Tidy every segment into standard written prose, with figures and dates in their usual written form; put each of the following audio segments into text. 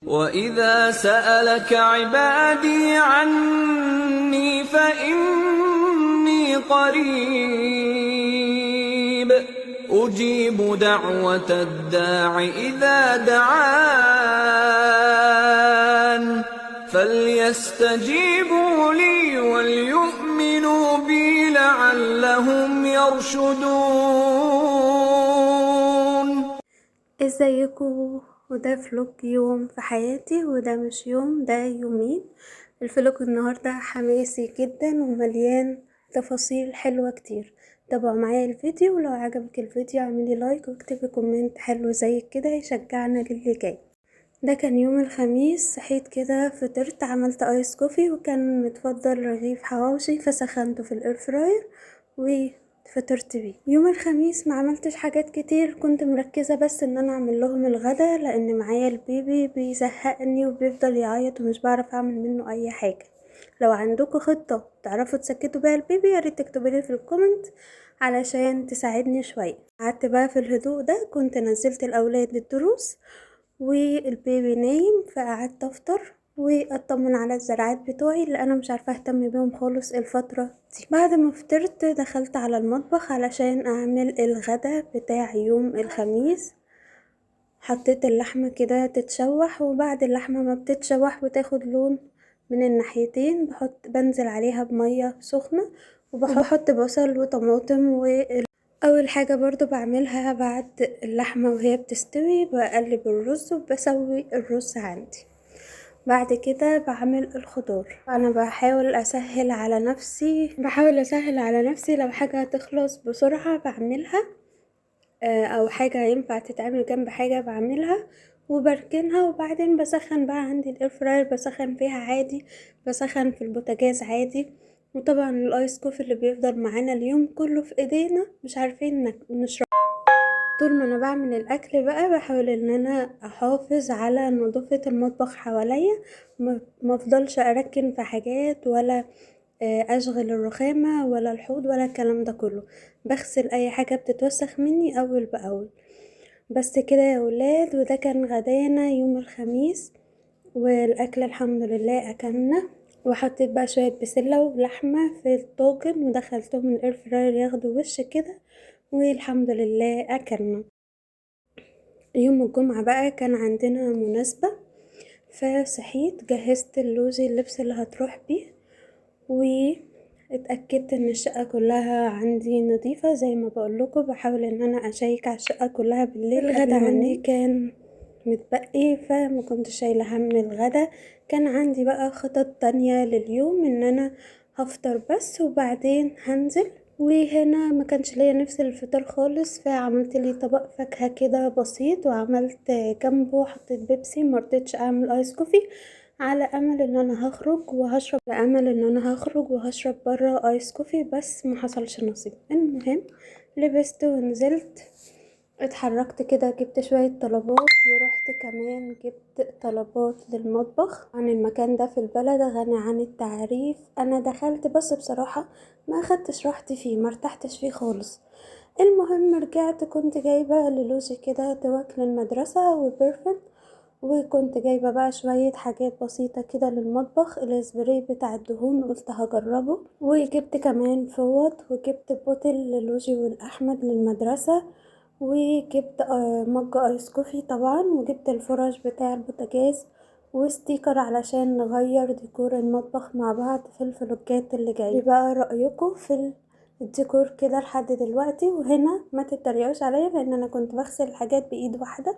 وَإِذَا سَأَلَكَ عِبَادِي عَنِّي فَإِنِّي قَرِيبٌ أُجِيبُ دَعْوَةَ الدَّاعِ إِذَا دَعَانِ فَلْيَسْتَجِيبُوا لِي وَلْيُؤْمِنُوا بِي لَعَلَّهُمْ يَرْشُدُونَ. ازيكم؟ وده فلوج يوم في حياتي، وده مش يوم، ده يومين. الفلوج النهاردة حماسي جدا ومليان تفاصيل حلوة كتير. تابعوا معايا الفيديو، ولو عجبك الفيديو اعملي لايك واكتبي كومنت حلو زي كده يشجعنا للي جاي. ده كان يوم الخميس. صحيت كده، فطرت، عملت ايس كوفي، وكان متفضل رغيف حواوشي فسخنته في الاير فراير وفطرت بيه. يوم الخميس ما عملتش حاجات كتير، كنت مركزة بس ان انا اعمل لهم الغدا، لان معايا البيبي بيزهقني وبيفضل يعيط ومش بعرف اعمل منه اي حاجة. لو عندكم خطة تعرفوا تسكتوا بيها البيبي ياريت تكتبولي في الكومنت علشان تساعدني شوية. قعدت بقى في الهدوء ده، كنت نزلت الاولاد للدروس والبيبي نايم، فقعدت افطر واطمن على الزرعات بتوعي اللي انا مش عارفه اهتم بيهم خالص الفتره دي. بعد ما فطرت دخلت على المطبخ علشان اعمل الغدا بتاع يوم الخميس. حطيت اللحمه كده تتشوح، وبعد اللحمه ما بتتشوح وتاخد لون من الناحيتين بنزل عليها بميه سخنه، وبحط بصل وطماطم. اول حاجة برضو بعملها بعد اللحمة وهي بتستوي، بقلب الرز وبسوي الرز عندي. بعد كده بعمل الخضار. انا بحاول اسهل على نفسي لو حاجة هتخلص بسرعة بعملها، او حاجة ينفع تتعمل جنب حاجة بعملها وبركنها. وبعدين بسخن بقى عندي الاير فراير، بسخن فيها عادي، بسخن في البوتاجاز عادي. وطبعا الايس كوفي اللي بيفضل معانا اليوم كله في ايدينا مش عارفين نشرب. طول ما انا بعمل الاكل بقى بحاول ان انا احافظ على نظافة المطبخ حواليا، ما افضلش اركن في حاجات ولا اشغل الرخامة ولا الحوض ولا الكلام ده كله. بغسل اي حاجة بتتوسخ مني اول باول. بس كده يا ولاد، وده كان غدانا يوم الخميس. والاكل الحمد لله اكلنا، وحطيت بقى شوية بسلة ولحمة في الطاجن ودخلتهم الاير فراير ياخدوا وش كده، والحمد لله اكلنا. يوم الجمعة بقى كان عندنا مناسبة، فصحيت جهزت اللوزي اللبس اللي هتروح بيه، واتأكدت ان الشقة كلها عندي نظيفة. زي ما بقولكوا بحاول ان انا اشيك على الشقة كلها بالليل. الغدا عندي كان متبقي فما كنت شايلة هم الغدا. كان عندي بقى خطط تانية لليوم، ان انا هفطر بس وبعدين هنزل. وهنا ما كانش ليا نفس الفطار خالص، فعملت لي طبق فاكهة كده بسيط، وعملت جنبه حطيت بيبسي. مرضتش اعمل ايس كوفي على امل ان انا هخرج وهشرب برا ايس كوفي، بس ما حصلش نصيب. المهم لبست ونزلت، اتحركت كده، جبت شوية طلبات، ورحت كمان جبت طلبات للمطبخ. عن المكان ده في البلد غني عن التعريف. انا دخلت بس بصراحة ما اخدتش راحتي فيه، ما ارتحتش فيه خالص. المهم رجعت، كنت جايبة للوجي كده توك للمدرسة وبرفكت، وكنت جايبة بقى شوية حاجات بسيطة كده للمطبخ. الاسبراي بتاع الدهون قلت هجربه، وجبت كمان فوط، وجبت بوتل للوجي والاحمد للمدرسة، وجبت مج ايس كوفي طبعا، وجبت الفرش بتاع البوتاجاز وستيكر علشان نغير ديكور المطبخ مع بعض في الفلوجات اللي جايه. بقى رأيكم في الديكور كده لحد دلوقتي؟ وهنا ما تتريقوش عليا لان انا كنت بغسل الحاجات بايد واحده.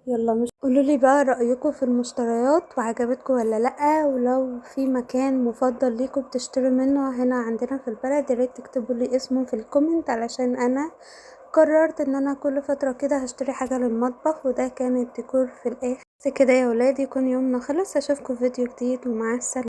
يلا مش قولولي بقى رأيكم في المشتريات وعجبتكم ولا لأ، ولو في مكان مفضل ليكم بتشتروا منه هنا عندنا في البلد ياريت تكتبولي اسمه في الكومنت، علشان انا قررت ان انا كل فترة كده هشتري حاجة للمطبخ. وده كان الديكور في الاخر. بس كده يا ولاد يكون يومنا خلص. اشوفكم في فيديو جديد، ومع السلامة.